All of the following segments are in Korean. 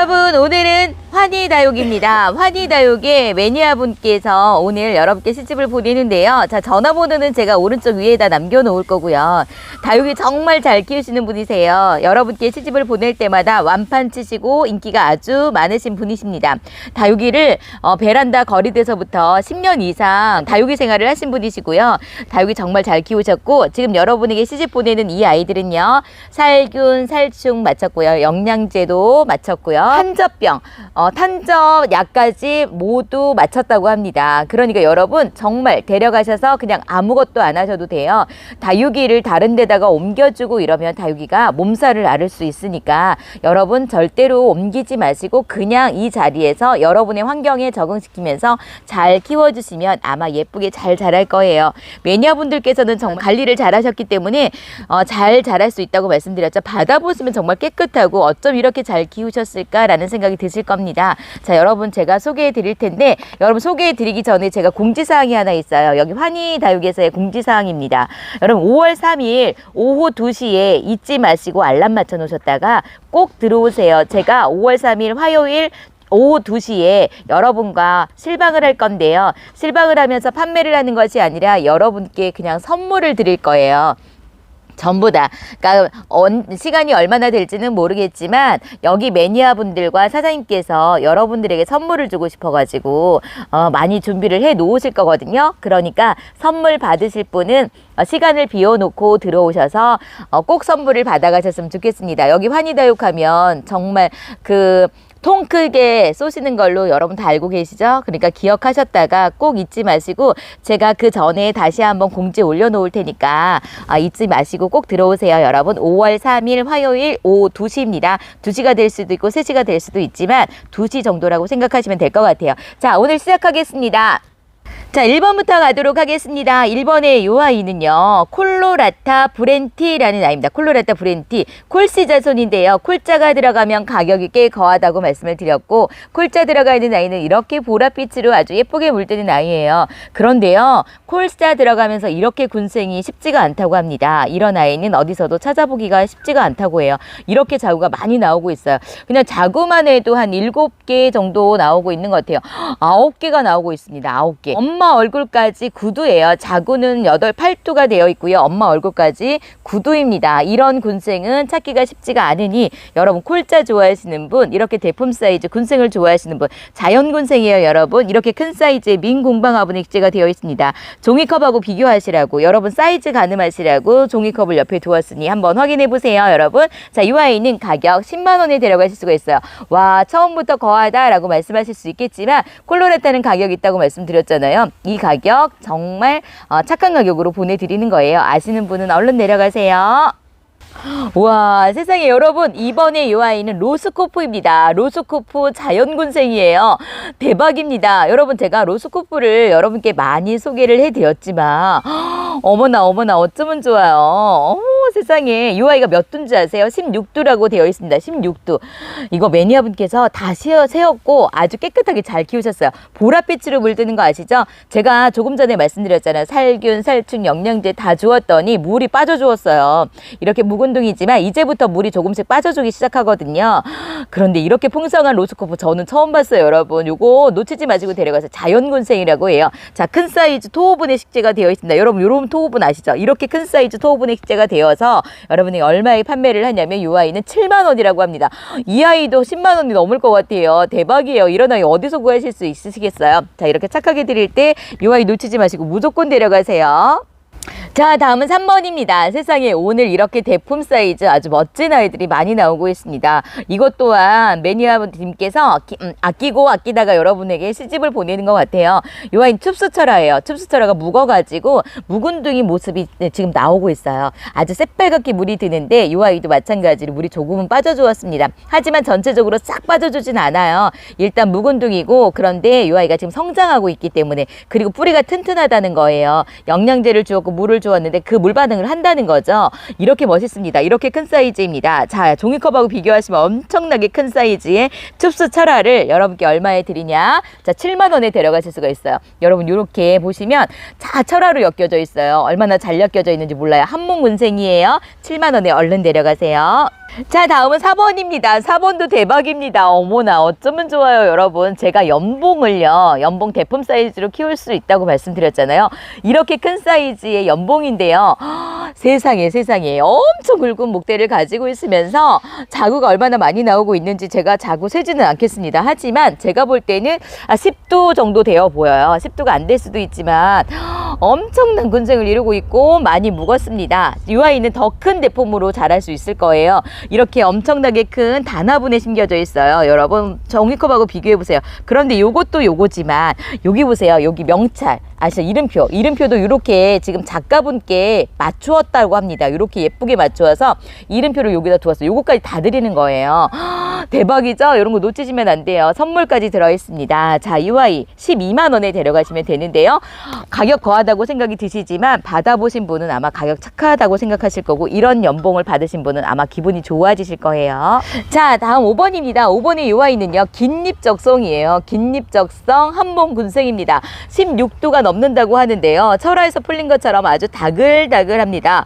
여러분, 오늘은 환희다육입니다. 환희다육의 매니아분께서 오늘 여러분께 시집을 보내는데요. 자, 전화번호는 제가 오른쪽 위에다 남겨놓을 거고요. 다육이 정말 잘 키우시는 분이세요. 여러분께 시집을 보낼 때마다 완판 치시고 인기가 아주 많으신 분이십니다. 다육이를 베란다 거리대서부터 10년 이상 다육이 생활을 하신 분이시고요. 다육이 정말 잘 키우셨고, 지금 여러분에게 시집 보내는 이 아이들은요, 살균, 살충 마쳤고요. 영양제도 마쳤고요. 탄저병, 탄저 약까지 모두 마쳤다고 합니다. 그러니까 여러분 정말 데려가셔서 그냥 아무것도 안 하셔도 돼요. 다육이를 다른 데다가 옮겨주고 이러면 다육이가 몸살을 앓을 수 있으니까 여러분 절대로 옮기지 마시고 그냥 이 자리에서 여러분의 환경에 적응시키면서 잘 키워주시면 아마 예쁘게 잘 자랄 거예요. 매니아분들께서는 정말 관리를 잘 하셨기 때문에 잘 자랄 수 있다고 말씀드렸죠. 받아보시면 정말 깨끗하고 어쩜 이렇게 잘 키우셨을까라는 생각이 드실 겁니다. 자, 여러분 제가 소개해 드릴 텐데, 여러분 소개해 드리기 전에 제가 공지사항이 하나 있어요. 여기 환희다육에서의 공지사항입니다. 여러분 5월 3일 오후 2시에 잊지 마시고 알람 맞춰 놓으셨다가 꼭 들어오세요. 제가 5월 3일 화요일 오후 2시에 여러분과 실방을 할 건데요. 실방을 하면서 판매를 하는 것이 아니라 여러분께 그냥 선물을 드릴 거예요. 전부 다. 그러니까 시간이 얼마나 될지는 모르겠지만 여기 매니아분들과 사장님께서 여러분들에게 선물을 주고 싶어가지고 많이 준비를 해 놓으실 거거든요. 그러니까 선물 받으실 분은 시간을 비워놓고 들어오셔서 꼭 선물을 받아가셨으면 좋겠습니다. 여기 환희다육 하면 정말 통 크게 쏘시는 걸로 여러분 다 알고 계시죠? 그러니까 기억하셨다가 꼭 잊지 마시고, 제가 그 전에 다시 한번 공지 올려놓을 테니까 잊지 마시고 꼭 들어오세요. 여러분 5월 3일 화요일 오후 2시입니다. 2시가 될 수도 있고 3시가 될 수도 있지만 2시 정도라고 생각하시면 될 것 같아요. 자, 오늘 시작하겠습니다. 자, 1번부터 가도록 하겠습니다. 1번의 요 아이는요, 콜로라타 브렌티라는 아이입니다. 콜로라타 브렌티, 콜씨 자손인데요. 콜자가 들어가면 가격이 꽤 거하다고 말씀을 드렸고, 콜자 들어가 있는 아이는 이렇게 보랏빛으로 아주 예쁘게 물드는 아이예요. 그런데요, 콜자 들어가면서 이렇게 군생이 쉽지가 않다고 합니다. 이런 아이는 어디서도 찾아보기가 쉽지가 않다고 해요. 이렇게 자구가 많이 나오고 있어요. 그냥 자구만 해도 한 7개 정도 나오고 있는 것 같아요. 9개가 나오고 있습니다. 9개. 엄마 얼굴까지 구두예요. 자구는 8두가 되어 있고요. 엄마 얼굴까지 구두입니다. 이런 군생은 찾기가 쉽지가 않으니 여러분 콜자 좋아하시는 분, 이렇게 대품 사이즈 군생을 좋아하시는 분, 자연 군생이에요. 여러분 이렇게 큰 사이즈의 민공방화분 액제가 되어 있습니다. 종이컵하고 비교하시라고, 여러분 사이즈 가늠하시라고 종이컵을 옆에 두었으니 한번 확인해 보세요. 여러분, 자, 이 아이는 가격 10만 원에 데려가실 수가 있어요. 와, 처음부터 거하다라고 말씀하실 수 있겠지만 콜로라타는 가격이 있다고 말씀드렸잖아요. 이 가격 정말 착한 가격으로 보내드리는 거예요. 아시는 분은 얼른 내려가세요. 와, 세상에 여러분, 이번에 이 아이는 로스코프입니다. 로스코프 자연군생이에요. 대박입니다. 여러분, 제가 로스코프를 여러분께 많이 소개를 해드렸지만 어머나 어쩌면 좋아요. 어머, 세상에 이 아이가 몇 두인지 아세요? 16두라고 되어 있습니다. 16두. 이거 매니아분께서 다 세웠고 아주 깨끗하게 잘 키우셨어요. 보랏빛으로 물드는 거 아시죠? 제가 조금 전에 말씀드렸잖아요. 살균, 살충, 영양제 다 주었더니 물이 빠져 주었어요. 이렇게 묵은둥이지만 이제부터 물이 조금씩 빠져주기 시작하거든요. 그런데 이렇게 풍성한 로스코프 저는 처음 봤어요. 여러분 요거 놓치지 마시고 데려가서 자연군생이라고 해요. 자, 큰 사이즈 토오분의 식재가 되어 있습니다. 여러분 요런 토오분 아시죠? 이렇게 큰 사이즈 토오분의 식재가 되어서 여러분이 얼마에 판매를 하냐면 이 아이는 7만 원이라고 합니다. 이 아이도 10만 원이 넘을 것 같아요. 대박이에요. 이런 아이 어디서 구하실 수 있으시겠어요? 자, 이렇게 착하게 드릴 때 이 아이 놓치지 마시고 무조건 데려가세요. 자, 다음은 3번입니다. 세상에 오늘 이렇게 대품 사이즈 아주 멋진 아이들이 많이 나오고 있습니다. 이것 또한 매니아분님께서 아끼고 아끼다가 여러분에게 시집을 보내는 것 같아요. 이 아이는 춥수철화예요. 춥수철화가 묵어가지고 묵은둥이 모습이 지금 나오고 있어요. 아주 새빨갛게 물이 드는데 이 아이도 마찬가지로 물이 조금은 빠져주었습니다. 하지만 전체적으로 싹 빠져주진 않아요. 일단 묵은둥이고, 그런데 이 아이가 지금 성장하고 있기 때문에, 그리고 뿌리가 튼튼하다는 거예요. 영양제를 주었고 물을 주었는데 그 물 반응을 한다는 거죠. 이렇게 멋있습니다. 이렇게 큰 사이즈입니다. 자, 종이컵하고 비교하시면 엄청나게 큰 사이즈의 춥스 철화를 여러분께 얼마에 드리냐? 자, 7만 원에 데려가실 수가 있어요. 여러분 이렇게 보시면 자, 철화로 엮여져 있어요. 얼마나 잘 엮여져 있는지 몰라요. 한몸 군생이에요. 7만 원에 얼른 데려가세요. 자, 다음은 4번입니다. 4번도 대박입니다. 어머나 어쩌면 좋아요, 여러분. 제가 연봉을요, 연봉 대품 사이즈로 키울 수 있다고 말씀드렸잖아요. 이렇게 큰 사이즈의 연봉인데요. 세상에 엄청 굵은 목대를 가지고 있으면서 자구가 얼마나 많이 나오고 있는지 제가 자구 세지는 않겠습니다. 하지만 제가 볼 때는 10도 정도 되어 보여요. 10도가 안 될 수도 있지만 엄청난 군생을 이루고 있고 많이 묵었습니다. 이 아이는 더 큰 대품으로 자랄 수 있을 거예요. 이렇게 엄청나게 큰 단화분에 심겨져 있어요. 여러분 종이컵하고 비교해 보세요. 그런데 요것도 요거지만 여기 보세요. 여기 명찰 아시죠? 이름표도 이렇게 지금 작가분께 맞추었다고 합니다. 이렇게 예쁘게 맞추어서 이름표를 여기다 두었어요. 요거까지 다 드리는 거예요. 대박이죠? 이런 거 놓치시면 안 돼요. 선물까지 들어있습니다. 자, 이 아이 12만 원에 데려가시면 되는데요. 가격 거하다고 생각이 드시지만 받아보신 분은 아마 가격 착하다고 생각하실 거고 이런 연봉을 받으신 분은 아마 기분이 좋아지실 거예요. 자, 다음 5번입니다. 5번의 이 아이는요. 긴잎적성이에요. 긴잎적성 한몸 군생입니다. 16도가 넘는다고 하는데요. 철화에서 풀린 것처럼 아주 다글다글합니다.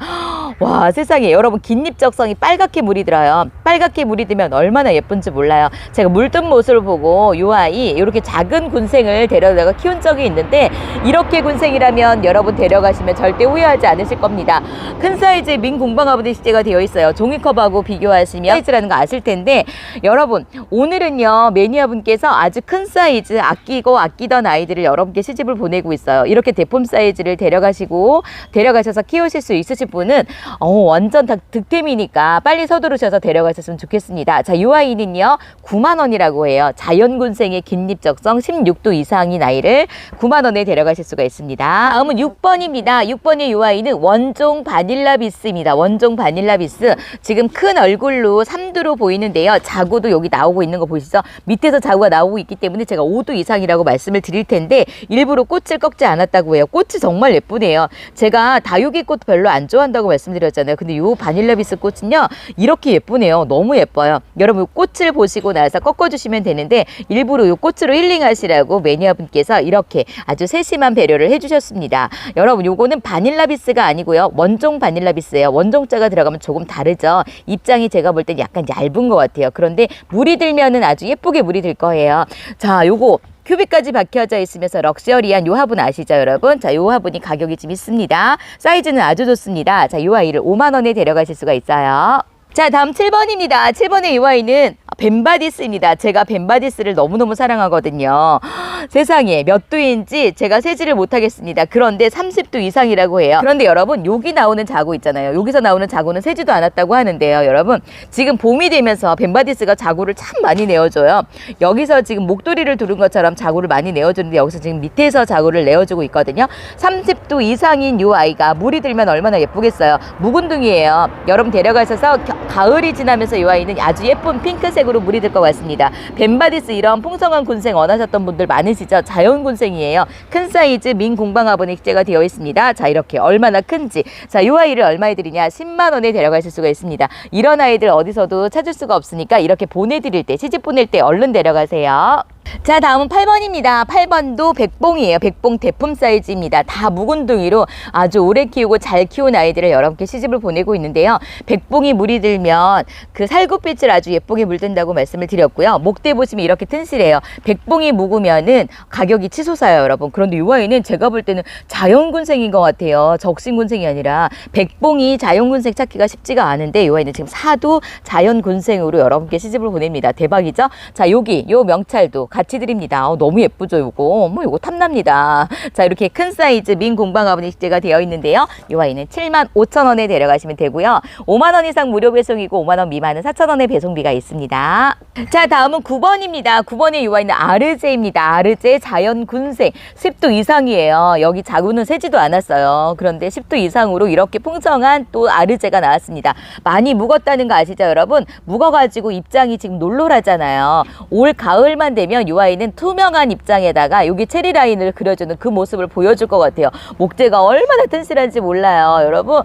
와, 세상에 여러분 긴잎적성이 빨갛게 물이 들어요. 빨갛게 물이 들면 얼마나 예쁜지 몰라요. 제가 물든 모습을 보고 이 아이 이렇게 작은 군생을 데려다가 키운 적이 있는데 이렇게 군생이라면 여러분 데려가시면 절대 후회하지 않으실 겁니다. 큰 사이즈의 민공방아버디 식재가 되어 있어요. 종이컵하고 비교하시면 사이즈라는 거 아실 텐데 여러분 오늘은요 매니아분께서 아주 큰 사이즈 아끼던 아이들을 여러분께 시집을 보내고 있어요. 이렇게 대품 사이즈를 데려가셔서 키우실 수 있으신 분은 완전 득템이니까 빨리 서두르셔서 데려가셨으면 좋겠습니다. 자, 이 아이는요 9만 원이라고 해요. 자연군생의 긴잎적성 16도 이상인 아이를 9만 원에 데려가실 수가 있습니다. 다음은 6번입니다. 6번의 이 아이는 원종 바닐라비스입니다. 원종 바닐라비스 지금 큰 얼굴로 3두로 보이는데요. 자구도 여기 나오고 있는 거 보이시죠? 밑에서 자구가 나오고 있기 때문에 제가 5도 이상이라고 말씀을 드릴 텐데 일부러 꽃을 꺾지 않았다고 해요. 꽃이 정말 예쁘네요. 제가 다육이 꽃 별로 안 좋아한다고 말씀드렸잖아요. 근데 이 바닐라비스 꽃은요 이렇게 예쁘네요. 너무 예뻐요. 여러분 꽃을 보시고 나서 꺾어주시면 되는데 일부러 이 꽃으로 힐링하시라고 매니아분께서 이렇게 아주 세심한 배려를 해주셨습니다. 여러분 요거는 바닐라비스가 아니고요. 원종 바닐라비스예요. 원종자가 들어가면 조금 다르죠. 입장이 제가 볼 땐 약간 얇은 것 같아요. 그런데 물이 들면은 아주 예쁘게 물이 들 거예요. 자, 요거 큐빅까지 박혀져 있으면서 럭셔리한 요 화분 아시죠, 여러분? 자, 요 화분이 가격이 좀 있습니다. 사이즈는 아주 좋습니다. 자, 요 아이를 5만 원에 데려가실 수가 있어요. 자, 다음 7번입니다. 7번의 이 아이는 벤바디스입니다. 제가 벤바디스를 너무너무 사랑하거든요. 세상에 몇 도인지 제가 세지를 못하겠습니다. 그런데 30도 이상이라고 해요. 그런데 여러분 여기 나오는 자구 있잖아요. 여기서 나오는 자구는 세지도 않았다고 하는데요. 여러분 지금 봄이 되면서 벤바디스가 자구를 참 많이 내어줘요. 여기서 지금 목도리를 두른 것처럼 자구를 많이 내어주는데 여기서 지금 밑에서 자구를 내어주고 있거든요. 30도 이상인 이 아이가 물이 들면 얼마나 예쁘겠어요. 묵은둥이에요. 여러분 데려가셔서 가을이 지나면서 이 아이는 아주 예쁜 핑크색으로 물이 들 것 같습니다. 벤바디스 이런 풍성한 군생 원하셨던 분들 많으시죠? 자연 군생이에요. 큰 사이즈 민공방아버니 식재가 되어 있습니다. 자, 이렇게 얼마나 큰지. 자, 이 아이를 얼마에 드리냐? 10만 원에 데려가실 수가 있습니다. 이런 아이들 어디서도 찾을 수가 없으니까 이렇게 보내드릴 때, 시집 보낼 때 얼른 데려가세요. 자, 다음은 8번입니다. 8번도 백봉이에요. 백봉 대품 사이즈입니다. 다 묵은둥이로 아주 오래 키우고 잘 키운 아이들을 여러분께 시집을 보내고 있는데요. 백봉이 물이 들면 그 살구빛을 아주 예쁘게 물든다고 말씀을 드렸고요. 목대 보시면 이렇게 튼실해요. 백봉이 묵으면은 가격이 치솟아요, 여러분. 그런데 이 아이는 제가 볼 때는 자연군생인 것 같아요. 적신군생이 아니라 백봉이 자연군생 찾기가 쉽지가 않은데 이 아이는 지금 사두 자연군생으로 여러분께 시집을 보냅니다. 대박이죠? 자, 여기 요 명찰도 같이 드립니다. 너무 예쁘죠, 요거. 요거 탐납니다. 자, 이렇게 큰 사이즈 민공방아버니 식재가 되어 있는데요. 이 아이는 7만 5천 원에 데려가시면 되고요. 5만 원 이상 무료 배송이고 5만 원 미만은 4천 원의 배송비가 있습니다. 자, 다음은 9번입니다. 9번의 이 아이는 아르제입니다. 아르제 자연군생 10도 이상이에요. 여기 자구는 세지도 않았어요. 그런데 10도 이상으로 이렇게 풍성한 또 아르제가 나왔습니다. 많이 묵었다는 거 아시죠, 여러분? 묵어가지고 입장이 지금 놀놀하잖아요. 올 가을만 되면 보면 이 아이는 투명한 입장에다가 여기 체리 라인을 그려주는 그 모습을 보여줄 것 같아요. 목재가 얼마나 튼실한지 몰라요. 여러분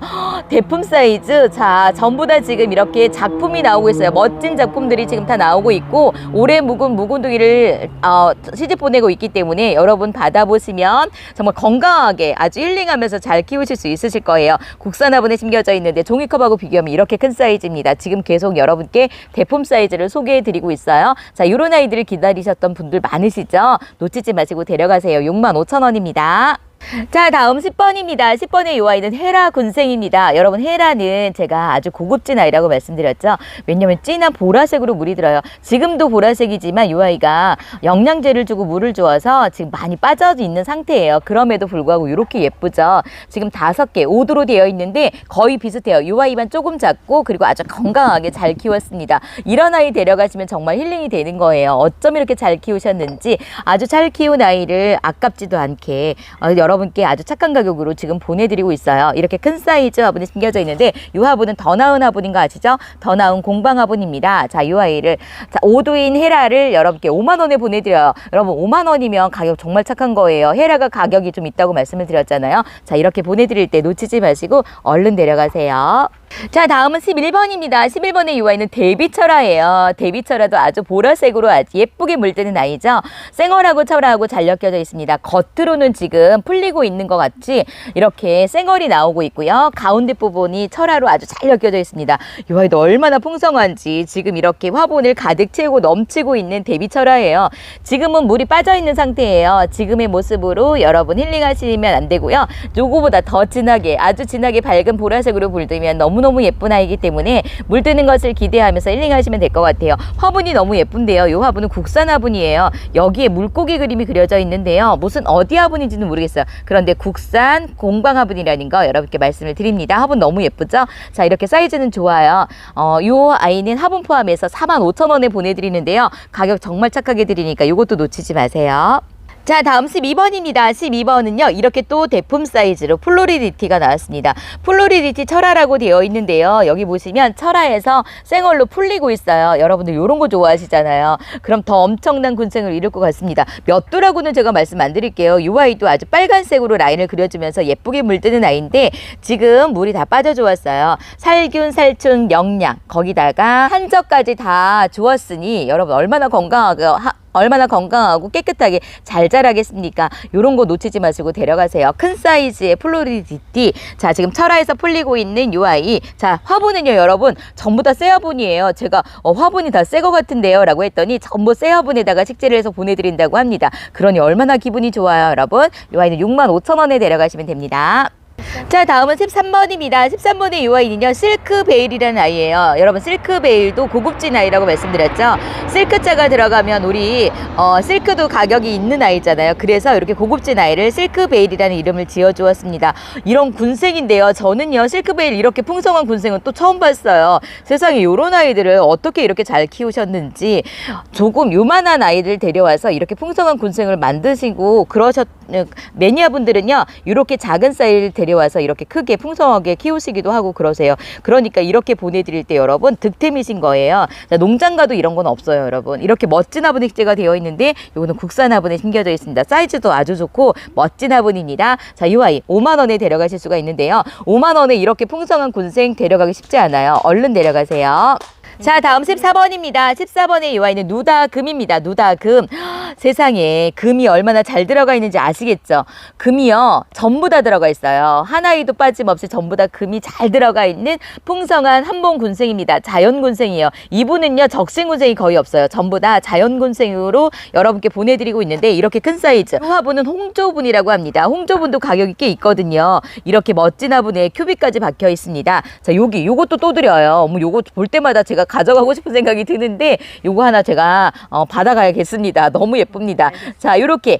대품 사이즈. 자, 전부 다 지금 이렇게 작품이 나오고 있어요. 멋진 작품들이 지금 다 나오고 있고 올해 묵은 묵은둥이를 시집 보내고 있기 때문에 여러분 받아보시면 정말 건강하게 아주 힐링하면서 잘 키우실 수 있으실 거예요. 국산 화분에 심겨져 있는데 종이컵하고 비교하면 이렇게 큰 사이즈입니다. 지금 계속 여러분께 대품 사이즈를 소개해드리고 있어요. 자, 이런 아이들을 기다리셨던 분들 많으시죠? 놓치지 마시고 데려가세요. 65,000원입니다. 자, 다음 10번입니다. 10번의 이 아이는 헤라 군생입니다. 여러분 헤라는 제가 아주 고급진 아이라고 말씀드렸죠. 왜냐면 진한 보라색으로 물이 들어요. 지금도 보라색이지만 이 아이가 영양제를 주고 물을 주어서 지금 많이 빠져 있는 상태예요. 그럼에도 불구하고 이렇게 예쁘죠. 지금 5개 5도로 되어 있는데 거의 비슷해요. 이 아이만 조금 작고 그리고 아주 건강하게 잘 키웠습니다. 이런 아이 데려가시면 정말 힐링이 되는 거예요. 어쩜 이렇게 잘 키우셨는지 아주 잘 키운 아이를 아깝지도 않게 여러분께 아주 착한 가격으로 지금 보내드리고 있어요. 이렇게 큰 사이즈 화분이 심겨져 있는데 이 화분은 더 나은 화분인 거 아시죠? 더 나은 공방 화분입니다. 자, 이 아이를 5도인 헤라를 여러분께 5만 원에 보내드려요. 여러분 5만 원이면 가격 정말 착한 거예요. 헤라가 가격이 좀 있다고 말씀을 드렸잖아요. 자, 이렇게 보내드릴 때 놓치지 마시고 얼른 데려가세요. 자, 다음은 11번입니다. 11번의 이 아이는 데비철화예요. 데비철화도 아주 보라색으로 아주 예쁘게 물드는 아이죠. 쌩얼하고 철화하고 잘 엮여져 있습니다. 겉으로는 지금 풀리고 있는 것 같이 이렇게 쌩얼이 나오고 있고요. 가운데 부분이 철화로 아주 잘 엮여져 있습니다. 이 아이도 얼마나 풍성한지 지금 이렇게 화분을 가득 채우고 넘치고 있는 데비철화예요. 지금은 물이 빠져 있는 상태예요. 지금의 모습으로 여러분 힐링하시면 안 되고요. 요거보다 더 진하게 아주 진하게 밝은 보라색으로 물들면 너무너무 예쁜 아이기 때문에 물드는 것을 기대하면서 힐링하시면 될 것 같아요. 화분이 너무 예쁜데요. 이 화분은 국산 화분이에요. 여기에 물고기 그림이 그려져 있는데요. 무슨 어디 화분인지는 모르겠어요. 그런데 국산 공방 화분이라는 거 여러분께 말씀을 드립니다. 화분 너무 예쁘죠? 자, 이렇게 사이즈는 좋아요. 이 아이는 화분 포함해서 45,000원에 보내드리는데요. 가격 정말 착하게 드리니까 이것도 놓치지 마세요. 자, 다음 12번입니다. 12번은요. 이렇게 또 대품 사이즈로 플로리디티가 나왔습니다. 플로리디티 철화라고 되어 있는데요. 여기 보시면 철화에서 쌩얼로 풀리고 있어요. 여러분들 이런 거 좋아하시잖아요. 그럼 더 엄청난 군생을 이룰 것 같습니다. 몇 도라고는 제가 말씀 안 드릴게요. 이 아이도 아주 빨간색으로 라인을 그려주면서 예쁘게 물드는 아이인데 지금 물이 다 빠져 좋았어요. 살균, 살충, 영양 거기다가 한적까지 다 주었으니 여러분 얼마나 건강하고 깨끗하게 잘 자라겠습니까? 이런 거 놓치지 마시고 데려가세요. 큰 사이즈의 플로리디티. 자, 지금 철화에서 풀리고 있는 이 아이. 자, 화분은요, 여러분 전부 다 새 화분이에요. 제가 화분이 다 새 거 같은데요 라고 했더니 전부 새 화분에다가 식재를 해서 보내드린다고 합니다. 그러니 얼마나 기분이 좋아요, 여러분. 이 아이는 65,000원에 데려가시면 됩니다. 자, 다음은 13번입니다. 13번의 이 아이는요, 실크베일이라는 아이예요. 여러분, 실크베일도 고급진 아이라고 말씀드렸죠. 실크자가 들어가면 우리 실크도 가격이 있는 아이잖아요. 그래서 이렇게 고급진 아이를 실크베일이라는 이름을 지어주었습니다. 이런 군생인데요. 저는요, 실크베일 이렇게 풍성한 군생은 또 처음 봤어요. 세상에 이런 아이들을 어떻게 이렇게 잘 키우셨는지 조금 요만한 아이들 데려와서 이렇게 풍성한 군생을 만드시고 매니아분들은요, 이렇게 작은 사이를 데려와서 이렇게 크게 풍성하게 키우시기도 하고 그러세요. 그러니까 이렇게 보내드릴 때 여러분 득템이신 거예요. 자, 농장 가도 이런 건 없어요, 여러분. 이렇게 멋진 화분 식재가 되어 있는데 이거는 국산 화분에 심겨져 있습니다. 사이즈도 아주 좋고 멋진 화분입니다. 자, 이 아이 5만 원에 데려가실 수가 있는데요. 5만 원에 이렇게 풍성한 군생 데려가기 쉽지 않아요. 얼른 데려가세요. 자, 다음 14번입니다. 14번의 이 아이는 누다금입니다. 누다금. 세상에 금이 얼마나 잘 들어가 있는지 아시겠죠? 금이요, 전부 다 들어가 있어요. 한 아이도 빠짐없이 전부 다 금이 잘 들어가 있는 풍성한 한봉 군생입니다. 자연 군생이에요. 이분은요, 적신 군생이 거의 없어요. 전부 다 자연 군생으로 여러분께 보내드리고 있는데 이렇게 큰 사이즈. 이 화분은 홍조분이라고 합니다. 홍조분도 가격이 꽤 있거든요. 이렇게 멋진 화분에 큐빅까지 박혀 있습니다. 자, 요것도 또 드려요. 요거 볼 때마다 제가 가져가고 싶은 생각이 드는데 요거 하나 제가 받아가야겠습니다. 너무 예쁩니다. 자, 요렇게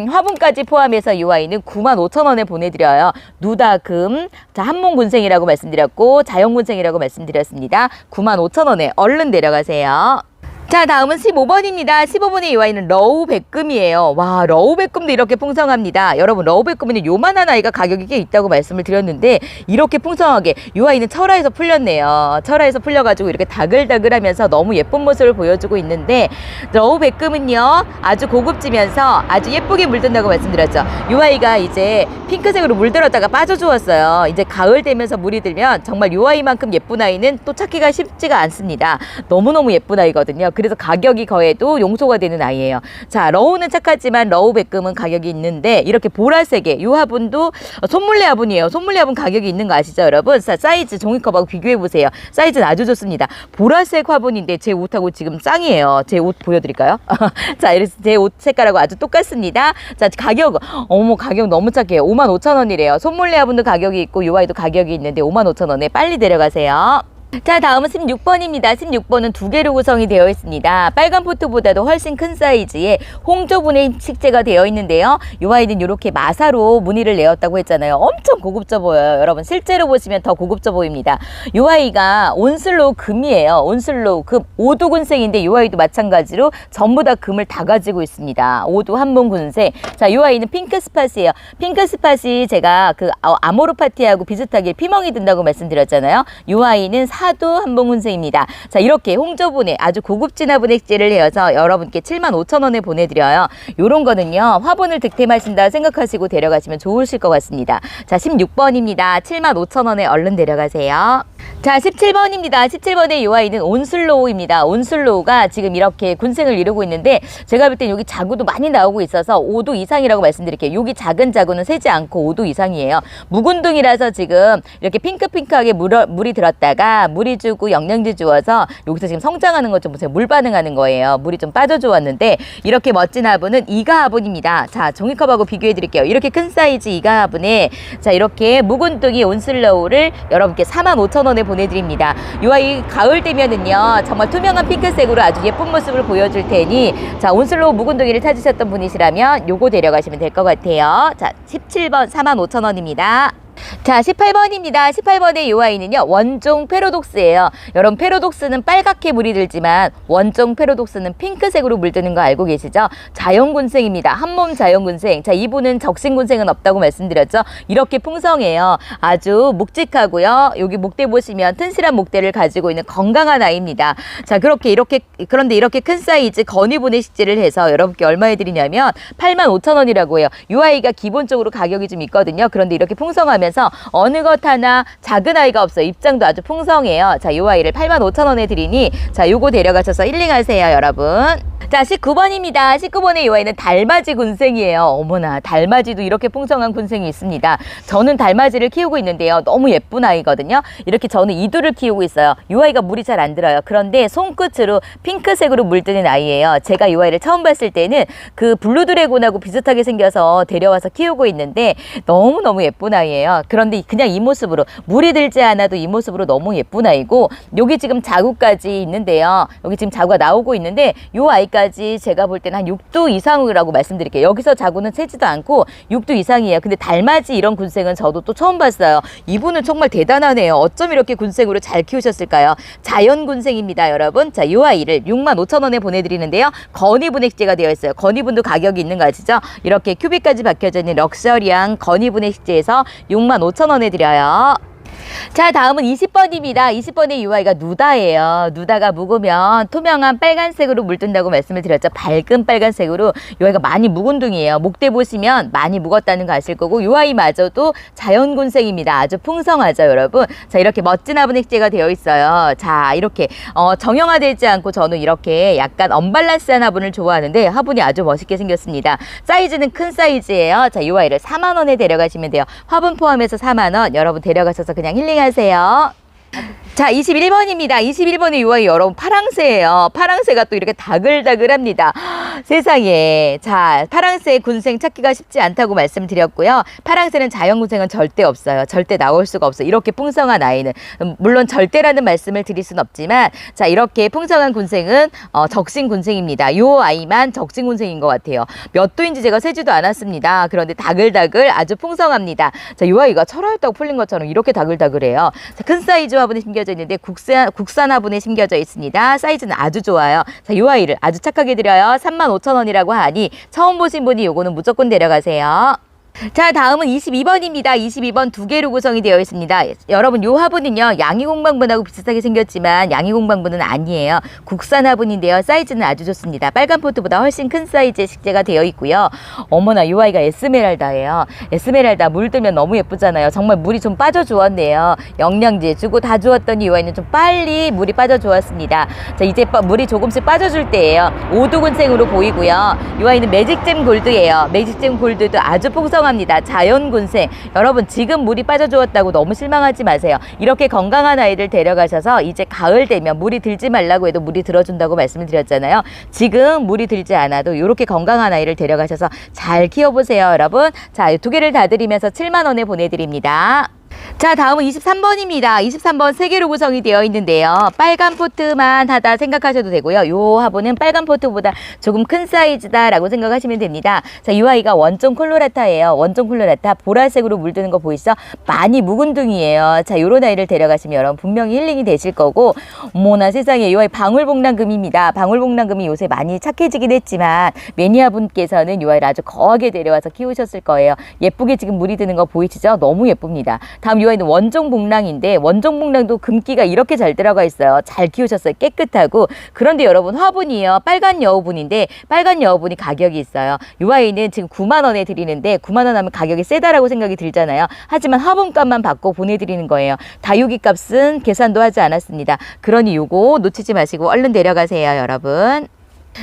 화분까지 포함해서 이 아이는 95,000원에 보내드려요. 누다금, 자, 한몽군생이라고 말씀드렸고 자연군생이라고 말씀드렸습니다. 95,000원에 얼른 내려가세요. 자, 다음은 15번입니다. 15번의 이 아이는 러우백금이에요. 와, 러우백금도 이렇게 풍성합니다. 여러분, 러우백금은 요만한 아이가 가격이 꽤 있다고 말씀을 드렸는데 이렇게 풍성하게 이 아이는 철화에서 풀렸네요. 철화에서 풀려가지고 이렇게 다글다글하면서 너무 예쁜 모습을 보여주고 있는데 러우백금은요 아주 고급지면서 아주 예쁘게 물든다고 말씀드렸죠. 이 아이가 이제 핑크색으로 물들었다가 빠져주었어요. 이제 가을 되면서 물이 들면 정말 이 아이만큼 예쁜 아이는 또 찾기가 쉽지가 않습니다. 너무너무 예쁜 아이거든요. 그래서 가격이 거에도 용서가 되는 아이예요. 자, 러우는 착하지만 러우백금은 가격이 있는데 이렇게 보라색의 이 화분도 손물레 화분이에요. 손물레 화분 가격이 있는 거 아시죠, 여러분? 자, 사이즈 종이컵하고 비교해 보세요. 사이즈는 아주 좋습니다. 보라색 화분인데 제 옷하고 지금 짱이에요. 제 옷 보여드릴까요? 자, 이래서 제 옷 색깔하고 아주 똑같습니다. 자, 가격 어머 가격 너무 착해요. 55,000원이래요. 손물레 화분도 가격이 있고 이 아이도 가격이 있는데 55,000원에 빨리 데려가세요. 자, 다음은 16번입니다. 16번은 두 개로 구성이 되어 있습니다. 빨간 포트보다도 훨씬 큰 사이즈의 홍조분해 식재가 되어 있는데요. 이 아이는 이렇게 마사로 무늬를 내었다고 했잖아요. 엄청 고급져 보여요. 여러분 실제로 보시면 더 고급져 보입니다. 이 아이가 온슬로우 금이에요. 온슬로우 금 5두군생인데 이 아이도 마찬가지로 전부 다 금을 다 가지고 있습니다. 5두 한봉군생. 자, 이 아이는 핑크 스팟이에요. 핑크 스팟이 제가 그 아모르 파티하고 비슷하게 피멍이 든다고 말씀드렸잖아요. 이 아이는 사두 한봉군생입니다. 자, 이렇게 홍조분해 아주 고급진 화분액제를 내어서 여러분께 75,000원에 보내드려요. 요런 거는요 화분을 득템하신다 생각하시고 데려가시면 좋으실 것 같습니다. 자, 16번입니다. 75,000원에 얼른 데려가세요. 자, 17번입니다. 17번의 이 아이는 온슬로우입니다. 온슬로우가 지금 이렇게 군생을 이루고 있는데 제가 볼 땐 여기 자구도 많이 나오고 있어서 5두 이상이라고 말씀드릴게요. 여기 작은 자구는 세지 않고 5두 이상이에요. 묵은둥이라서 지금 이렇게 핑크핑크하게 물이 들었다가 물이 주고 영양제 주어서 여기서 지금 성장하는 것 좀 보세요. 물 반응하는 거예요. 물이 좀 빠져주었는데 이렇게 멋진 화분은 이가 화분입니다. 자, 종이컵하고 비교해 드릴게요. 이렇게 큰 사이즈 이가 화분에 자, 이렇게 묵은둥이 온슬로우를 여러분께 45,000원에 보내드립니다. 이 아이 가을 되면은요 정말 투명한 핑크색으로 아주 예쁜 모습을 보여줄 테니 자, 온슬로우 묵은둥이를 찾으셨던 분이시라면 요거 데려가시면 될 것 같아요. 자, 17번 45,000원입니다. 자, 18번입니다. 18번의 이 아이는요 원종 페로독스예요. 여러분 페로독스는 빨갛게 물이 들지만 원종 페로독스는 핑크색으로 물드는 거 알고 계시죠? 자연군생입니다. 한몸 자연군생. 자, 이분은 적신군생은 없다고 말씀드렸죠. 이렇게 풍성해요. 아주 묵직하고요. 여기 목대 보시면 튼실한 목대를 가지고 있는 건강한 아이입니다. 자, 그런데 이렇게 큰 사이즈 건위분해 식재를 해서 여러분께 얼마에 드리냐면 85,000원이라고 해요. 이 아이가 기본적으로 가격이 좀 있거든요. 그런데 이렇게 풍성하면 어느 것 하나 작은 아이가 없어요. 입장도 아주 풍성해요. 자, 이 아이를 85,000원에 드리니 자, 요거 데려가셔서 힐링하세요, 여러분. 자, 19번입니다. 19번의 이 아이는 달맞이 군생이에요. 어머나, 달맞이도 이렇게 풍성한 군생이 있습니다. 저는 달맞이를 키우고 있는데요. 너무 예쁜 아이거든요. 이렇게 저는 이두를 키우고 있어요. 이 아이가 물이 잘 안 들어요. 그런데 손끝으로 핑크색으로 물드는 아이예요. 제가 이 아이를 처음 봤을 때는 그 블루드래곤하고 비슷하게 생겨서 데려와서 키우고 있는데 너무너무 예쁜 아이예요. 그런데 그냥 이 모습으로 물이 들지 않아도 이 모습으로 너무 예쁜 아이고 여기 지금 자구까지 있는데요. 여기 지금 자구가 나오고 있는데 이 아이까지 제가 볼 때는 한 6두 이상이라고 말씀드릴게요. 여기서 자구는 세지도 않고 6두 이상이에요. 근데 달맞이 이런 군생은 저도 또 처음 봤어요. 이분은 정말 대단하네요. 어쩜 이렇게 군생으로 잘 키우셨을까요? 자연군생입니다, 여러분. 자, 이 아이를 65,000원에 보내드리는데요. 건위분해식재가 되어 있어요. 건위분도 가격이 있는 거 아시죠? 이렇게 큐빅까지 박혀져 있는 럭셔리한 건위분해식재에서 65,000원에 드려요. 자, 다음은 20번입니다. 20번의 이 아이가 누다예요. 누다가 묵으면 투명한 빨간색으로 물든다고 말씀을 드렸죠. 밝은 빨간색으로 이 아이가 많이 묵은둥이에요. 목대 보시면 많이 묵었다는 거 아실 거고 이 아이마저도 자연군생입니다. 아주 풍성하죠, 여러분. 자, 이렇게 멋진 화분액재가 되어 있어요. 자, 이렇게 정형화되지 않고 저는 이렇게 약간 언밸런스한 화분을 좋아하는데 화분이 아주 멋있게 생겼습니다. 사이즈는 큰 사이즈예요. 자, 이 아이를 40,000원에 데려가시면 돼요. 화분 포함해서 40,000원. 여러분 데려가셔서 그냥 힐링하세요. 자, 21번입니다. 21번의 이 아이 여러분 파랑새예요. 파랑새가 또 이렇게 다글다글합니다. 세상에. 자, 파랑새 군생 찾기가 쉽지 않다고 말씀드렸고요. 파랑새는 자연군생은 절대 없어요. 절대 나올 수가 없어요. 이렇게 풍성한 아이는. 물론 절대라는 말씀을 드릴 순 없지만 자, 이렇게 풍성한 군생은 적신군생입니다. 이 아이만 적신군생인 것 같아요. 몇 도인지 제가 세지도 않았습니다. 그런데 다글다글 아주 풍성합니다. 자, 이 아이가 철화였다고 풀린 것처럼 이렇게 다글다글해요. 자, 큰 사이즈 화분에 심겨져 심겨져 있는데 국산 화분에 심겨져 있습니다. 사이즈는 아주 좋아요. 자, 이 아이를 아주 착하게 드려요. 35,000원이라고 하니 처음 보신 분이 요거는 무조건 데려가세요. 자, 다음은 22번입니다. 22번 두 개로 구성이 되어 있습니다. 여러분, 요 화분은요, 양이공방분하고 비슷하게 생겼지만 양이공방분은 아니에요. 국산 화분인데요. 사이즈는 아주 좋습니다. 빨간 포트보다 훨씬 큰 사이즈의 식재가 되어 있고요. 어머나, 요 아이가 에스메랄다예요. 에스메랄다 물들면 너무 예쁘잖아요. 정말 물이 좀 빠져 주었네요. 영양제 주고 다 주었더니 이 아이는 좀 빨리 물이 빠져 주었습니다. 자, 이제 물이 조금씩 빠져줄 때예요. 오두근생으로 보이고요. 이 아이는 매직잼 골드예요. 매직잼 골드도 아주 풍성합니다. 자연군생. 여러분, 지금 물이 빠져주었다고 너무 실망하지 마세요. 이렇게 건강한 아이를 데려가셔서 이제 가을 되면 물이 들지 말라고 해도 물이 들어준다고 말씀을 드렸잖아요. 지금 물이 들지 않아도 이렇게 건강한 아이를 데려가셔서 잘 키워보세요, 여러분. 자, 두 개를 다 드리면서 7만 원에 보내드립니다. 자, 다음은 23번입니다. 23번 3개로 구성이 되어 있는데요. 빨간 포트만 하다 생각하셔도 되고요. 요 화분은 빨간 포트보다 조금 큰 사이즈다라고 생각하시면 됩니다. 자, 이 아이가 원종 콜로라타예요. 원종 콜로라타 보라색으로 물드는 거 보이시죠? 많이 묵은둥이에요. 자, 요런 아이를 데려가시면 여러분 분명히 힐링이 되실 거고, 어머나 세상에, 이 아이 방울복랑금입니다. 방울복랑금이 요새 많이 착해지긴 했지만 매니아분께서는 이 아이를 아주 거하게 데려와서 키우셨을 거예요. 예쁘게 지금 물이 드는 거 보이시죠? 너무 예쁩니다. 다음 이 아이는 원종복랑인데 원종복랑도 금기가 이렇게 잘 들어가 있어요. 잘 키우셨어요. 깨끗하고. 그런데 여러분, 화분이요, 빨간 여우분인데 빨간 여우분이 가격이 있어요. 이 아이는 지금 9만 원에 드리는데 9만 원 하면 가격이 세다라고 생각이 들잖아요. 하지만 화분값만 받고 보내드리는 거예요. 다육이 값은 계산도 하지 않았습니다. 그러니 요거 놓치지 마시고 얼른 데려가세요, 여러분.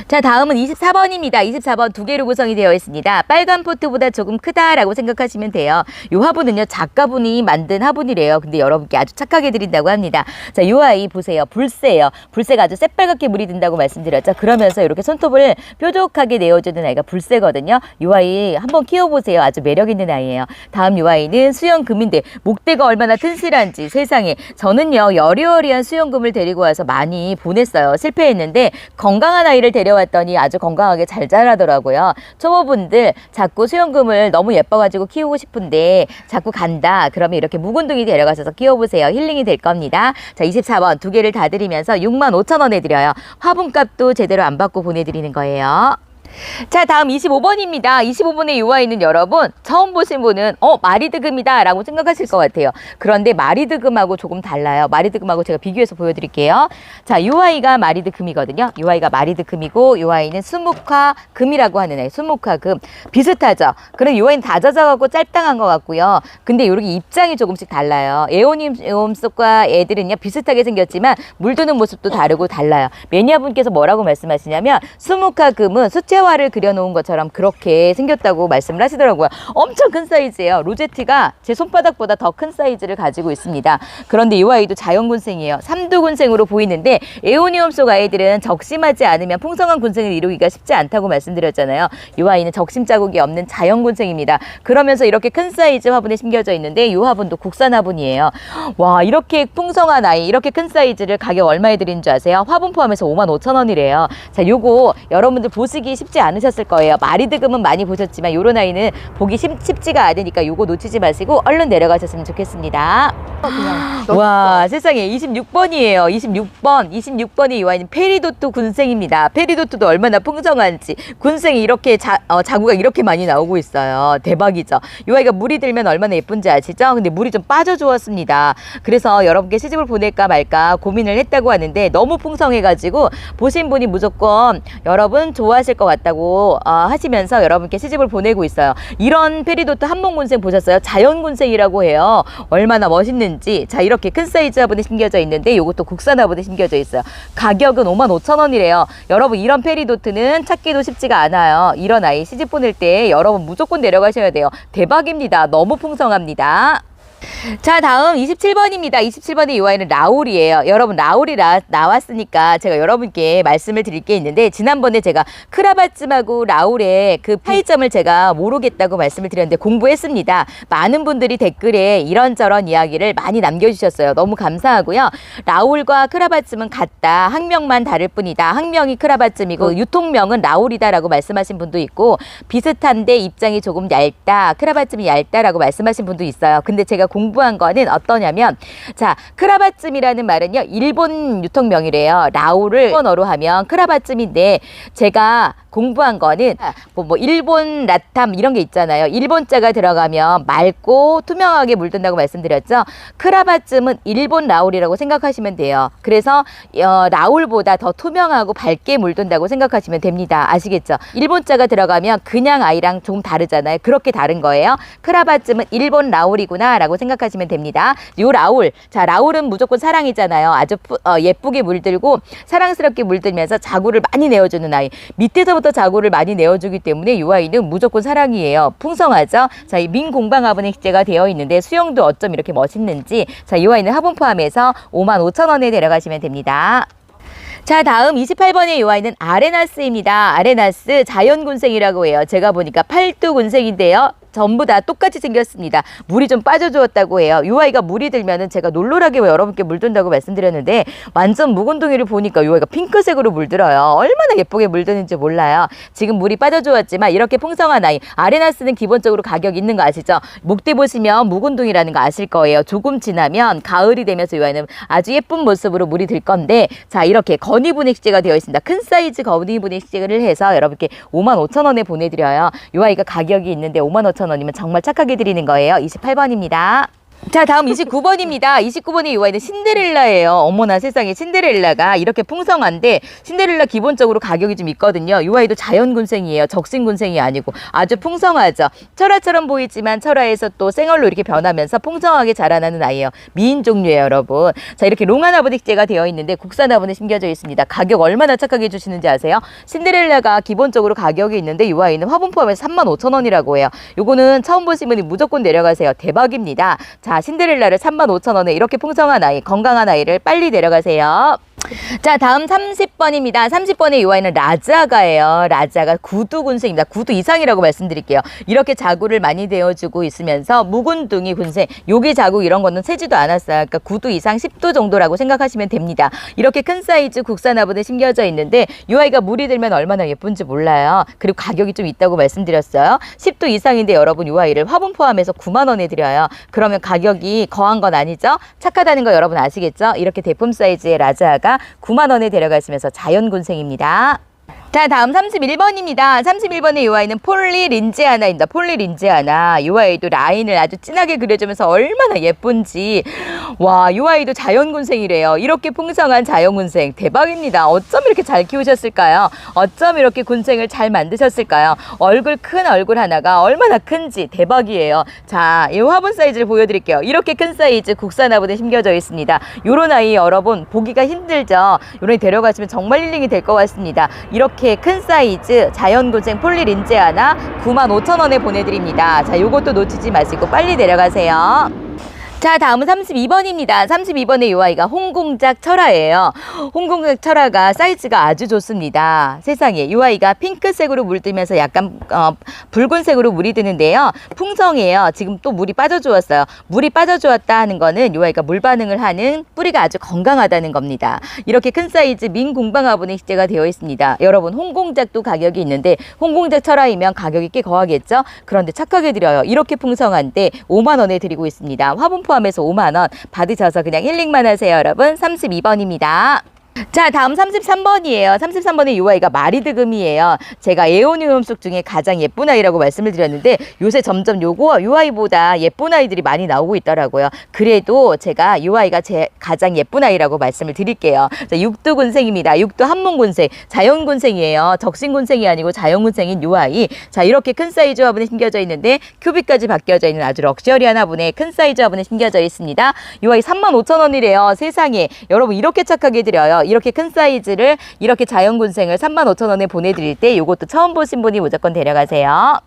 자, 다음은 24번입니다. 24번 두 개로 구성이 되어 있습니다. 빨간 포트보다 조금 크다라고 생각하시면 돼요. 이 화분은요, 작가분이 만든 화분이래요. 근데 여러분께 아주 착하게 드린다고 합니다. 자, 이 아이 보세요. 불새예요. 불새가 아주 새빨갛게 물이 든다고 말씀드렸죠. 그러면서 이렇게 손톱을 뾰족하게 내어주는 아이가 불새거든요. 이 아이 한번 키워보세요. 아주 매력있는 아이예요. 다음 이 아이는 수영금인데 목대가 얼마나 튼실한지 세상에. 저는요, 여리여리한 수영금을 데리고 와서 많이 보냈어요. 실패했는데 건강한 아이를 데려왔더니 아주 건강하게 잘 자라더라고요. 초보분들 자꾸 수영금을 너무 예뻐가지고 키우고 싶은데 자꾸 간다. 그러면 이렇게 묵은둥이 데려가셔서 키워보세요. 힐링이 될 겁니다. 자, 24번 두 개를 다 드리면서 65,000원에 드려요. 화분값도 제대로 안 받고 보내드리는 거예요. 자, 다음 25번입니다. 25번의 이 아이는 여러분 처음 보신 분은 마리드금이다 라고 생각하실 것 같아요. 그런데 마리드금하고 조금 달라요. 마리드금하고 제가 비교해서 보여드릴게요. 자, 이 아이가 마리드금이거든요. 이 아이가 마리드금이고 이 아이는 수묵화금이라고 하는 아이. 수묵화금 비슷하죠. 그럼 이 아이는 다져져가고 짤당한 것 같고요. 근데 이렇게 입장이 조금씩 달라요. 에오니움 속과 애들은요 비슷하게 생겼지만 물드는 모습도 다르고 달라요. 매니아분께서 뭐라고 말씀하시냐면 수묵화금은 수채화를 그려놓은 것처럼 그렇게 생겼다고 말씀을 하시더라고요. 엄청 큰 사이즈예요. 로제티가 제 손바닥보다 더 큰 사이즈를 가지고 있습니다. 그런데 이 아이도 자연군생이에요. 삼두군생으로 보이는데 에오니움 속 아이들은 적심하지 않으면 풍성한 군생을 이루기가 쉽지 않다고 말씀드렸잖아요. 이 아이는 적심 자국이 없는 자연군생입니다. 그러면서 이렇게 큰 사이즈 화분에 심겨져 있는데 이 화분도 국산 화분이에요. 와, 이렇게 풍성한 아이, 이렇게 큰 사이즈를 가격 얼마에 드리는 줄 아세요? 화분 포함해서 55,000원이래요. 자, 요거 여러분들 보시기 쉽지 않으셨을 거예요. 마리드금은 많이 보셨지만 요런 아이는 보기 쉽지가 않으니까 요거 놓치지 마시고 얼른 내려가셨으면 좋겠습니다. 와, 세상에 26번이에요. 26번이 이 아이는 페리도트 군생입니다. 페리도트도 얼마나 풍성한지 군생이 이렇게 자구가 이렇게 많이 나오고 있어요. 대박이죠. 이 아이가 물이 들면 얼마나 예쁜지 아시죠? 근데 물이 좀 빠져 주었습니다. 그래서 여러분께 시집을 보낼까 말까 고민을 했다고 하는데 너무 풍성해가지고 보신 분이 무조건 여러분 좋아하실 것 같다고 하시면서 여러분께 시집을 보내고 있어요. 이런 페리도트 한몽군생 보셨어요? 자연군생이라고 해요. 얼마나 멋있는지. 자, 이렇게 큰 사이즈 화분에 심겨져 있는데 이것도 국산 화분에 심겨져 있어요. 가격은 55,000원이래요. 여러분, 이런 페리도트는 찾기도 쉽지가 않아요. 이런 아이 시집 보낼 때 여러분 무조건 내려가셔야 돼요. 대박입니다. 너무 풍성합니다. 자, 다음 27번입니다. 27번의 이 아이는 라울이에요. 여러분, 라울이 나왔으니까 제가 여러분께 말씀을 드릴 게 있는데 지난번에 제가 크라바쯤하고 라울의 그 차이점을 제가 모르겠다고 말씀을 드렸는데 공부했습니다. 많은 분들이 댓글에 이런저런 이야기를 많이 남겨주셨어요. 너무 감사하고요. 라울과 크라바쯤은 같다. 학명만 다를 뿐이다. 학명이 크라바쯤이고 유통명은 라울이다라고 말씀하신 분도 있고 비슷한데 입장이 조금 얇다. 크라바쯤이 얇다라고 말씀하신 분도 있어요. 근데 제가 공부한 거는 어떠냐면, 자, 크라바쯤이라는 말은요, 일본 유통명이래요. 라우를 일본어로 하면 크라바쯤인데, 제가 공부한 거는 뭐 일본 라탐 이런 게 있잖아요. 일본자가 들어가면 맑고 투명하게 물든다고 말씀드렸죠. 크라바쯤은 일본 라울이라고 생각하시면 돼요. 그래서 라울보다 더 투명하고 밝게 물든다고 생각하시면 됩니다. 아시겠죠? 일본자가 들어가면 그냥 아이랑 좀 다르잖아요. 그렇게 다른 거예요. 크라바쯤은 일본 라울이구나 라고 생각하시면 됩니다. 요 라울, 자, 라울은 무조건 사랑이잖아요. 아주 예쁘게 물들고 사랑스럽게 물들면서 자구를 많이 내어주는 아이. 밑에서부터 자구를 많이 내어주기 때문에 이 아이는 무조건 사랑이에요. 풍성하죠? 자, 이 민공방화분의 식재가 되어 있는데 수영도 어쩜 이렇게 멋있는지, 자, 이 아이는 화분 포함해서 55,000원에 데려가시면 됩니다. 자, 다음 28번의 이 아이는 아레나스입니다. 아레나스 자연군생이라고 해요. 제가 보니까 팔두군생인데요. 전부 다 똑같이 생겼습니다. 물이 좀 빠져주었다고 해요. 이 아이가 물이 들면은 제가 놀놀하게 여러분께 물든다고 말씀드렸는데, 완전 묵은둥이를 보니까 이 아이가 핑크색으로 물들어요. 얼마나 예쁘게 물드는지 몰라요. 지금 물이 빠져주었지만 이렇게 풍성한 아이, 아레나스는 기본적으로 가격 있는 거 아시죠? 목대 보시면 묵은둥이라는 거 아실 거예요. 조금 지나면 가을이 되면서 이 아이는 아주 예쁜 모습으로 물이 들 건데, 자, 이렇게 건이분해식재가 되어 있습니다. 큰 사이즈 건이분해식재를 해서 여러분께 55,000원에 보내드려요. 이 아이가 가격이 있는데 55,000원이면 정말 착하게 드리는 거예요. 28번입니다. 자, 다음 29번입니다. 29번의 이 아이는 신데렐라예요. 어머나 세상에, 신데렐라가 이렇게 풍성한데 신데렐라 기본적으로 가격이 좀 있거든요. 이 아이도 자연군생이에요. 적신군생이 아니고 아주 풍성하죠. 철화처럼 보이지만 철화에서 또 생얼로 이렇게 변하면서 풍성하게 자라나는 아이예요. 미인 종류예요, 여러분. 자, 이렇게 롱아나분식재가 되어 있는데 국산화분에 심겨져 있습니다. 가격 얼마나 착하게 주시는지 아세요? 신데렐라가 기본적으로 가격이 있는데 이 아이는 화분 포함해서 35,000원이라고 해요. 요거는 처음 보신 분이 무조건 내려가세요. 대박입니다. 자, 신데렐라를 35,000원에 이렇게 풍성한 아이, 건강한 아이를 빨리 내려가세요. 자, 다음 30번입니다. 30번의 이 아이는 라자가예요. 라자가 구두군생입니다. 구두 이상이라고 말씀드릴게요. 이렇게 자구를 많이 내어주고 있으면서 묵은둥이 군생, 요기 자구 이런 거는 세지도 않았어요. 그러니까 구두 이상 10도 정도라고 생각하시면 됩니다. 이렇게 큰 사이즈 국산화분에 심겨져 있는데 이 아이가 물이 들면 얼마나 예쁜지 몰라요. 그리고 가격이 좀 있다고 말씀드렸어요. 10도 이상인데 여러분 이 아이를 화분 포함해서 90,000원에 드려요. 그러면 가격이 거한 건 아니죠? 착하다는 거 여러분 아시겠죠? 이렇게 대품 사이즈의 라자가 90,000원에 데려가시면서 자연군생입니다. 자, 다음 31번입니다. 31번의 이 아이는 폴리린제아나입니다. 폴리린제아나. 이 아이도 라인을 아주 진하게 그려주면서 얼마나 예쁜지. 와, 이 아이도 자연군생이래요. 이렇게 풍성한 자연군생. 대박입니다. 어쩜 이렇게 잘 키우셨을까요? 어쩜 이렇게 군생을 잘 만드셨을까요? 큰 얼굴 하나가 얼마나 큰지 대박이에요. 자, 이 화분 사이즈를 보여드릴게요. 이렇게 큰 사이즈 국산 화분에 심겨져 있습니다. 요런 아이 여러분 보기가 힘들죠? 요런 데려가시면 정말 힐링이 될 것 같습니다. 이렇게 큰 사이즈 자연군생 폴리린제아나 95,000원에 보내드립니다. 자, 요것도 놓치지 마시고 빨리 내려가세요. 자, 다음은 32번입니다. 32번의 이 아이가 홍공작 철화예요. 홍공작 철화가 사이즈가 아주 좋습니다. 세상에, 이 아이가 핑크색으로 물들면서 약간 붉은색으로 물이 드는데요. 풍성해요. 지금 또 물이 빠져주었어요. 물이 빠져주었다 하는 거는 이 아이가 물 반응을 하는 뿌리가 아주 건강하다는 겁니다. 이렇게 큰 사이즈 민공방화분의 식재가 되어 있습니다. 여러분, 홍공작도 가격이 있는데 홍공작 철화이면 가격이 꽤 거하겠죠? 그런데 착하게 드려요. 이렇게 풍성한데 50,000원에 드리고 있습니다. 화분 포함해서 50,000원 받으셔서 그냥 힐링만 하세요, 여러분. 32번입니다. 자, 다음 33번이에요. 33번의 이 아이가 마리드금이에요. 제가 에오니움 속 중에 가장 예쁜 아이라고 말씀을 드렸는데 요새 점점 이 아이보다 예쁜 아이들이 많이 나오고 있더라고요. 그래도 제가 이 아이가 제 가장 예쁜 아이라고 말씀을 드릴게요. 자, 육두군생입니다. 육두 한문군생, 자연군생이에요. 적신군생이 아니고 자연군생인 이 아이. 자, 이렇게 큰 사이즈 화분에 심겨져 있는데 큐빅까지 바뀌어져 있는 아주 럭셔리한 화분에 큰 사이즈 화분에 심겨져 있습니다. 이 아이 35,000원이래요. 세상에, 여러분 이렇게 착하게 드려요. 이렇게 큰 사이즈를 이렇게 자연군생을 35,000원에 보내드릴 때 이것도 처음 보신 분이 무조건 데려가세요.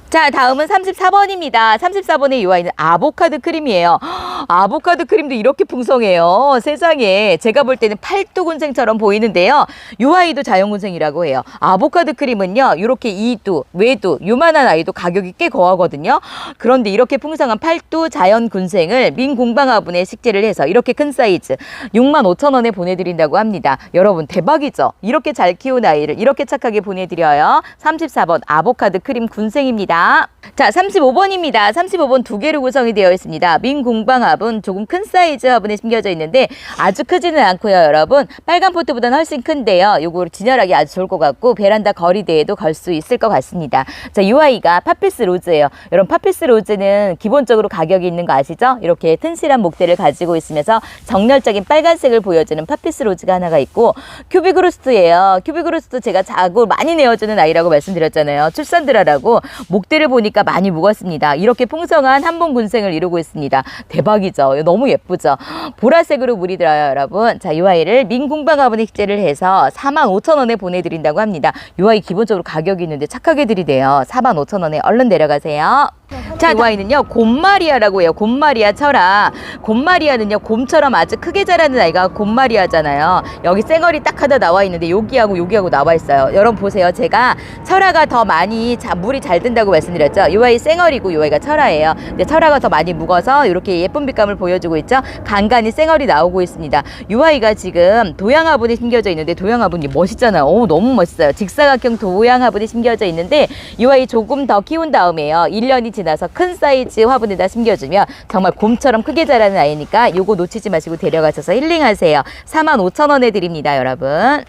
자, 다음은 34번입니다. 34번의 이 아이는 아보카도 크림이에요. 아보카도 크림도 이렇게 풍성해요. 세상에, 제가 볼 때는 팔두군생처럼 보이는데요. 이 아이도 자연군생이라고 해요. 아보카도 크림은요, 이렇게 이두, 외두, 요만한 아이도 가격이 꽤 거하거든요. 그런데 이렇게 풍성한 팔두 자연군생을 민공방화분에 식재를 해서 이렇게 큰 사이즈 65,000원에 보내드린다고 합니다. 여러분 대박이죠? 이렇게 잘 키운 아이를 이렇게 착하게 보내드려요. 34번 아보카도 크림 군생입니다. 됩니다. 자, 35번입니다. 35번 두 개로 구성이 되어 있습니다. 민공방화분 조금 큰 사이즈 화분에 심겨져 있는데 아주 크지는 않고요, 여러분. 빨간 포트보다는 훨씬 큰데요. 요거 진열하기 아주 좋을 것 같고 베란다 거리대에도 걸 수 있을 것 같습니다. 자, 이 아이가 파피스 로즈예요. 여러분, 파피스 로즈는 기본적으로 가격이 있는 거 아시죠? 이렇게 튼실한 목대를 가지고 있으면서 정열적인 빨간색을 보여주는 파피스 로즈가 하나가 있고, 큐비그로스트예요. 큐비그로스트 제가 자고 많이 내어주는 아이라고 말씀드렸잖아요. 출산들하라고. 목대를 보니까 많이 묵었습니다. 이렇게 풍성한 한봉 군생을 이루고 있습니다. 대박이죠. 너무 예쁘죠. 보라색으로 물이 들어요, 여러분. 자, 이 아이를 민공방화분에 식재를 해서 45,000원에 보내드린다고 합니다. 이 아이 기본적으로 가격이 있는데 착하게 드리대요. 45,000원에 얼른 내려가세요. 자, 이 아이는요, 곰마리아라고 해요. 곰마리아 철아. 곰마리아는요, 곰처럼 아주 크게 자라는 아이가 곰마리아잖아요. 여기 쌩얼이 딱 하나 나와 있는데 여기하고 여기하고 나와 있어요. 여러분 보세요. 제가 철아가 더 많이 물이 잘 든다고 말씀드렸죠. 이 아이 쌩얼이고 이 아이가 철아예요. 근데 철아가 더 많이 묵어서 이렇게 예쁜 빛감을 보여주고 있죠. 간간히 쌩얼이 나오고 있습니다. 이 아이가 지금 도양화분에 심겨져 있는데, 도양화분이 멋있잖아요. 오, 너무 멋있어요. 직사각형 도양화분에 심겨져 있는데 이 아이 조금 더 키운 다음에요, 1년이 지나서 큰 사이즈 화분에다 심겨주면 정말 곰처럼 크게 자라는 아이니까 요거 놓치지 마시고 데려가셔서 힐링하세요. 45,000원에 드립니다, 여러분.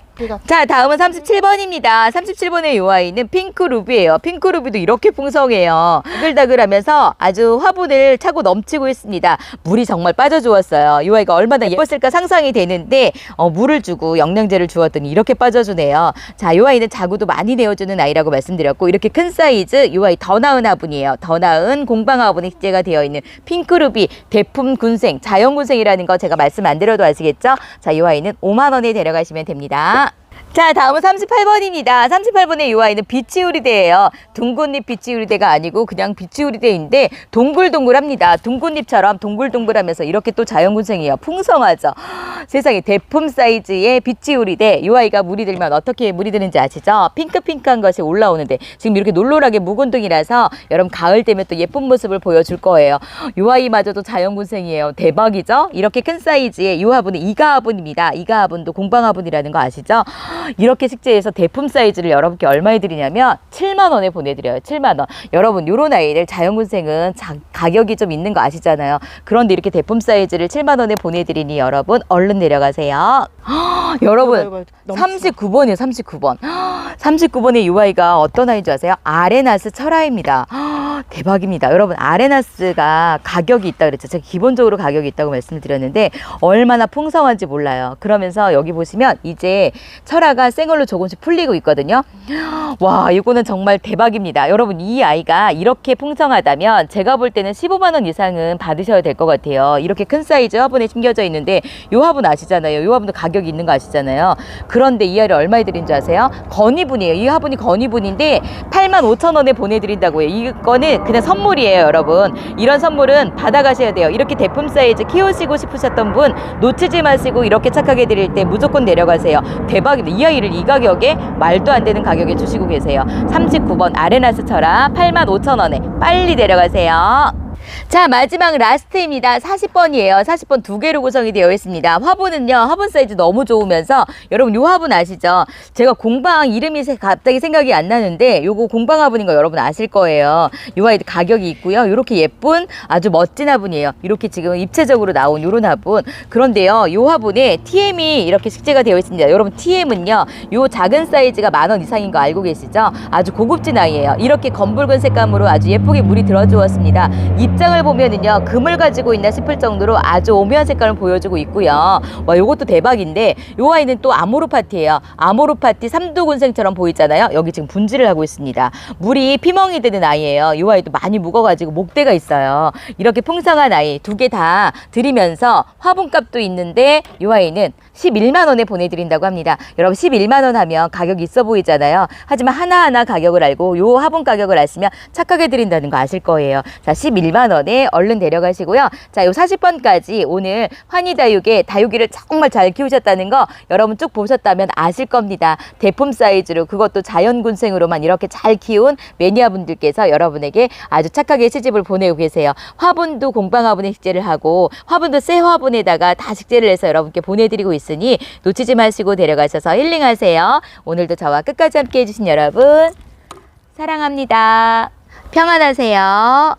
자, 다음은 37번입니다. 37번의 이 아이는 핑크 루비예요. 핑크 루비도 이렇게 풍성해요. 다글다글하면서 아주 화분을 차고 넘치고 있습니다. 물이 정말 빠져주었어요. 이 아이가 얼마나 예뻤을까 상상이 되는데 물을 주고 영양제를 주었더니 이렇게 빠져주네요. 자, 이 아이는 자구도 많이 내어주는 아이라고 말씀드렸고, 이렇게 큰 사이즈 이 아이 더 나은 화분이에요. 더 나은 공방화분에 식재가 되어 있는 핑크 루비 대품 군생, 자연 군생이라는 거 제가 말씀 안 드려도 아시겠죠? 자, 이 아이는 5만원에 데려가시면 됩니다. 자, 다음은 38번입니다. 38번의 이 아이는 비치우리대예요. 둥근잎 비치우리대가 아니고 그냥 비치우리대인데 동글동글합니다. 둥근잎처럼 동글동글하면서 이렇게 또 자연군생이에요. 풍성하죠. 세상에, 대품 사이즈의 비치우리대. 이 아이가 물이 들면 어떻게 물이 드는지 아시죠? 핑크핑크한 것이 올라오는데 지금 이렇게 놀놀하게 묵은 등이라서 여러분 가을 되면 또 예쁜 모습을 보여줄 거예요. 이 아이마저도 자연군생이에요. 대박이죠? 이렇게 큰 사이즈의 이 화분은 이가화분입니다. 이가화분도 공방화분이라는 거 아시죠? 이렇게 식재해서 대품 사이즈를 여러분께 얼마에 드리냐면 7만원에 보내드려요. 7만원. 여러분, 요런 아이들 자연군생은 가격이 좀 있는 거 아시잖아요. 그런데 이렇게 대품 사이즈를 7만원에 보내드리니 여러분 얼른 내려가세요. 여러분, 39번이에요. 39번. 39번의 이 아이가 어떤 아이인지 아세요? 아레나스 철아입니다. 대박입니다. 여러분, 아레나스가 가격이 있다 그랬죠. 제가 기본적으로 가격이 있다고 말씀드렸는데 얼마나 풍성한지 몰라요. 그러면서 여기 보시면 이제 철아가 생얼로 조금씩 풀리고 있거든요. 와, 이거는 정말 대박입니다. 여러분, 이 아이가 이렇게 풍성하다면 제가 볼 때는 15만원 이상은 받으셔야 될 것 같아요. 이렇게 큰 사이즈 화분에 심겨져 있는데 이 화분 아시잖아요. 이 화분도 가격이 있는 거 아시잖아요. 그런데 이 아이를 얼마에 드린 줄 아세요? 건의분이에요. 이 화분이 건의분인데 85,000원에 보내드린다고 해요. 이거는 그냥 선물이에요, 여러분. 이런 선물은 받아가셔야 돼요. 이렇게 대품 사이즈 키우시고 싶으셨던 분 놓치지 마시고 이렇게 착하게 드릴 때 무조건 내려가세요. 대박입니다. 이 아이를 이 가격에 말도 안 되는 가격에 주시고 계세요. 39번 아레나스 철아 85,000원에 빨리 내려가세요. 자, 마지막 라스트입니다. 40번이에요. 40번 두 개로 구성이 되어 있습니다. 화분은요, 화분 사이즈 너무 좋으면서 여러분 요 화분 아시죠? 제가 공방 이름이 갑자기 생각이 안 나는데 요거 공방 화분인 거 여러분 아실 거예요. 요 아이도 가격이 있고요. 요렇게 예쁜 아주 멋진 화분이에요. 이렇게 지금 입체적으로 나온 요런 화분. 그런데요, 요 화분에 TM이 이렇게 식재가 되어 있습니다. 여러분, TM은요, 요 작은 사이즈가 10,000원 이상인 거 알고 계시죠? 아주 고급진 아이예요. 이렇게 검붉은 색감으로 아주 예쁘게 물이 들어주었습니다. 입장을 보면은요, 금을 가지고 있나 싶을 정도로 아주 오묘한 색깔을 보여주고 있고요. 와, 요것도 대박인데 요 아이는 또 아모르파티예요. 아모르파티 삼두군생처럼 보이잖아요. 여기 지금 분지를 하고 있습니다. 물이 피멍이 되는 아이예요. 요 아이도 많이 묵어가지고 목대가 있어요. 이렇게 풍성한 아이 두 개 다 드리면서 화분값도 있는데 요 아이는 11만원에 보내드린다고 합니다. 여러분, 11만원 하면 가격이 있어 보이잖아요. 하지만 하나하나 가격을 알고 요 화분 가격을 아시면 착하게 드린다는 거 아실 거예요. 자, 11만원에 얼른 데려가시고요. 자, 요 40번까지 오늘 환희다육에 다육이를 정말 잘 키우셨다는 거 여러분 쭉 보셨다면 아실 겁니다. 대품 사이즈로, 그것도 자연군생으로만 이렇게 잘 키운 매니아분들께서 여러분에게 아주 착하게 시집을 보내고 계세요. 화분도 공방화분에 식재를 하고 화분도 새 화분에다가 다 식재를 해서 여러분께 보내드리고 있으니 놓치지 마시고 데려가셔서 힐링하세요. 오늘도 저와 끝까지 함께 해주신 여러분 사랑합니다. 평안하세요.